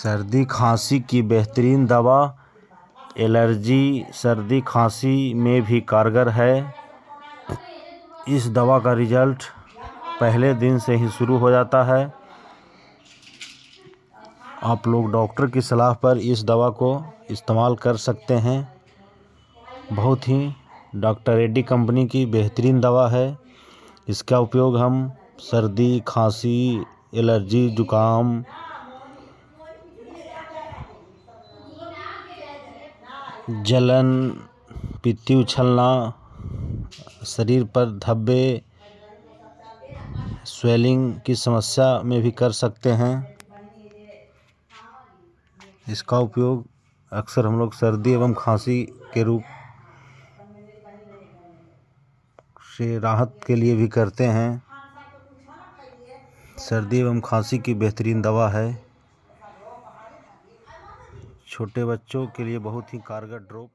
सर्दी खांसी की बेहतरीन दवा। एलर्जी सर्दी खांसी में भी कारगर है। इस दवा का रिजल्ट पहले दिन से ही शुरू हो जाता है। आप लोग डॉक्टर की सलाह पर इस दवा को इस्तेमाल कर सकते हैं। बहुत ही डॉक्टर रेड्डी कंपनी की बेहतरीन दवा है। इसका उपयोग हम सर्दी खांसी एलर्जी जुकाम जलन पित्ती उछलना शरीर पर धब्बे स्वेलिंग की समस्या में भी कर सकते हैं। इसका उपयोग अक्सर हम लोग सर्दी एवं खांसी के रूप से राहत के लिए भी करते हैं। सर्दी एवं खांसी की बेहतरीन दवा है। छोटे बच्चों के लिए बहुत ही कारगर ड्रॉप